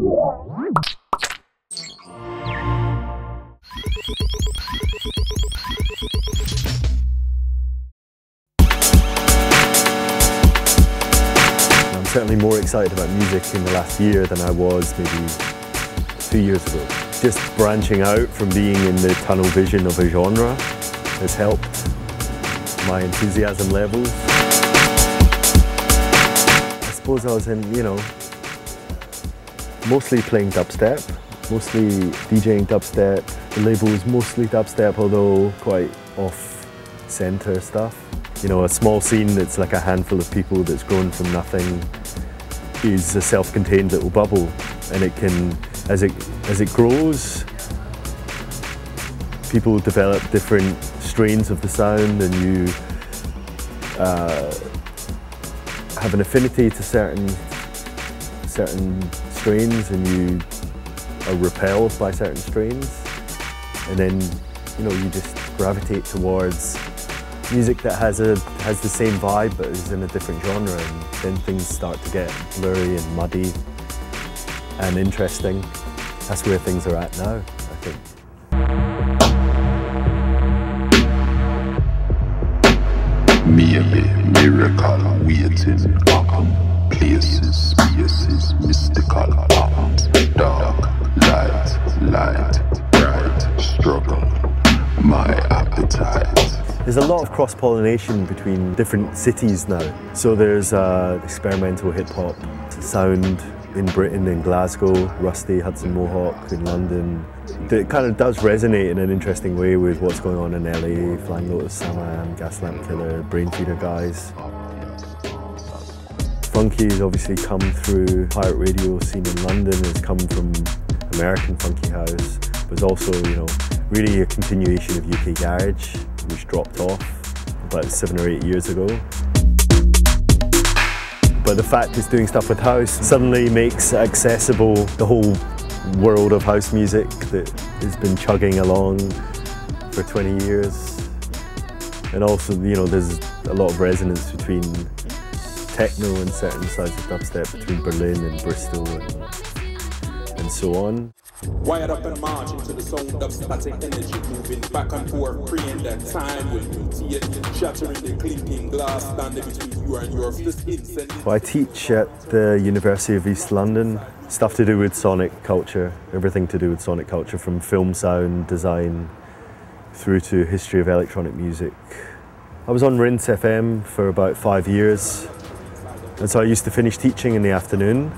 I'm certainly more excited about music in the last year than I was maybe 2 years ago. Just branching out from being in the tunnel vision of a genre has helped my enthusiasm levels. I suppose I was in, mostly playing dubstep, mostly DJing dubstep. The label was mostly dubstep, although quite off-center stuff. A small scene that's like a handful of people that's grown from nothing is a self-contained little bubble, and it can, as it grows, people develop different strains of the sound, and you have an affinity to certain strains, and you are repelled by certain strains, and then you just gravitate towards music that has the same vibe but is in a different genre, and then things start to get blurry and muddy and interesting. That's where things are at now, I think. Maybe miracle waiting upon places, spaces, mystical art, dark, light, bright, struggle, my appetite. There's a lot of cross-pollination between different cities now. So there's experimental hip-hop sound in Britain, in Glasgow, Rusty, Hudson Mohawk, in London. It kind of does resonate in an interesting way with what's going on in LA, Flying Lotus, Sam, Gaslamp Killer, Brainfeeder guys. Funky has obviously come through pirate radio scene in London, it's come from American funky house, but it's also, really a continuation of UK garage, which dropped off about 7 or 8 years ago. But the fact it's doing stuff with house suddenly makes accessible the whole world of house music that has been chugging along for 20 years. And also, there's a lot of resonance between techno and certain sides of dubstep, between Berlin and Bristol and so on. Wired up and march into the sound of static energy, moving back and forth, praying that time will mutate, shattering the clinking glass standing between you and your fist incense. Well, I teach at the University of East London, stuff to do with sonic culture, everything to do with sonic culture, from film sound design through to history of electronic music. I was on Rinse FM for about 5 years, and so I used to finish teaching in the afternoon.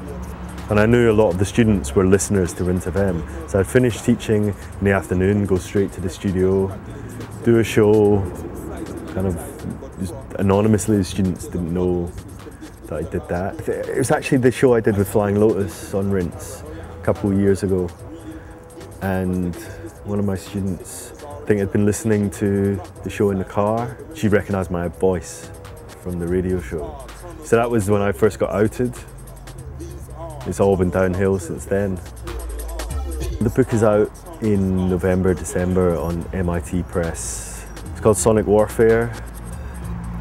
And I knew a lot of the students were listeners to Rinse FM. So I'd finish teaching in the afternoon, go straight to the studio, do a show, kind of just anonymously. The students didn't know that I did that. It was actually the show I did with Flying Lotus on Rinse a couple of years ago. And one of my students, I think, had been listening to the show in the car. She recognised my voice from the radio show. So that was when I first got outed. It's all been downhill since then. The book is out in November, December on MIT Press. It's called Sonic Warfare,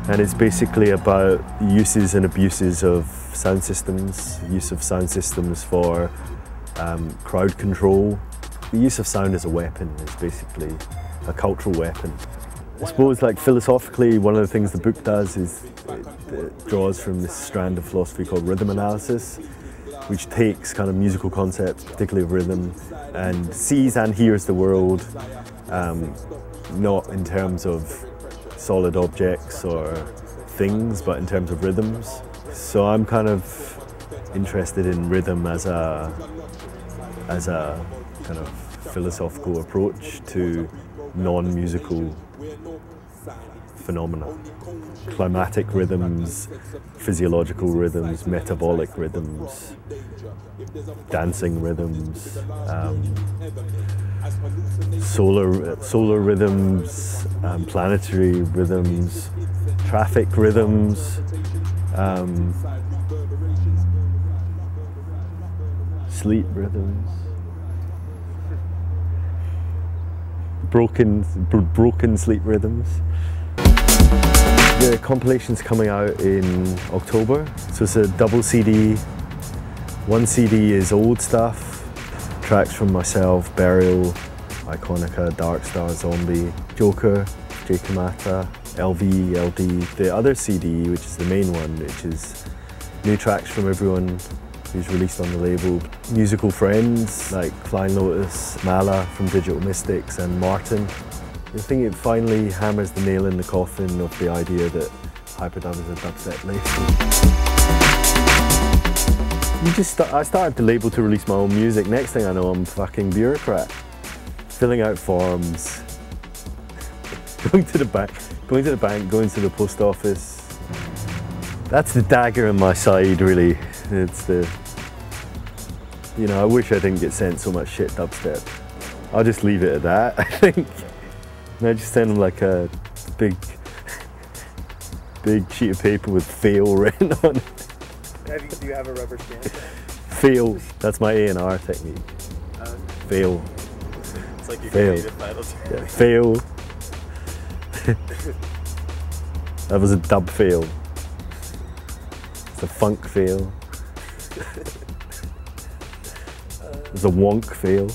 and it's basically about the uses and abuses of sound systems, use of sound systems for crowd control. The use of sound as a weapon is basically a cultural weapon. I suppose, philosophically, one of the things the book does is it draws from this strand of philosophy called rhythm analysis, which takes kind of musical concepts, particularly of rhythm, and sees and hears the world not in terms of solid objects or things, but in terms of rhythms. So I'm kind of interested in rhythm as a kind of philosophical approach to non-musical phenomena. Climatic rhythms, physiological rhythms, metabolic rhythms, dancing rhythms, solar rhythms, planetary rhythms, traffic rhythms, sleep rhythms, broken sleep rhythms. The compilation's coming out in October, so it's a double CD One CD is old stuff, tracks from myself, Burial, Iconica, Dark Star, Zombie, Joker, J. Kamata, LV, LD. The other CD, which is the main one, which is new tracks from everyone who's released on the label. Musical friends like Flying Lotus, Mala from Digital Mystics and Martin. I think it finally hammers the nail in the coffin of the idea that Hyperdub is a dubstep label. I started the label to release my own music. Next thing I know, I'm fucking bureaucrat. Filling out forms, going to the bank, going to the post office. That's the dagger in my side, really. It's the, you know, I wish I didn't get sent so much shit dubstep. I'll just leave it at that, I think. And I just send them like a big sheet of paper with fail written on it. Do you have a rubber stamp? Fail, that's my A&R technique. Fail. It's like your Fail. creative title. Yeah, fail. That was a dub fail. It's a funk fail. It's a wonk fail.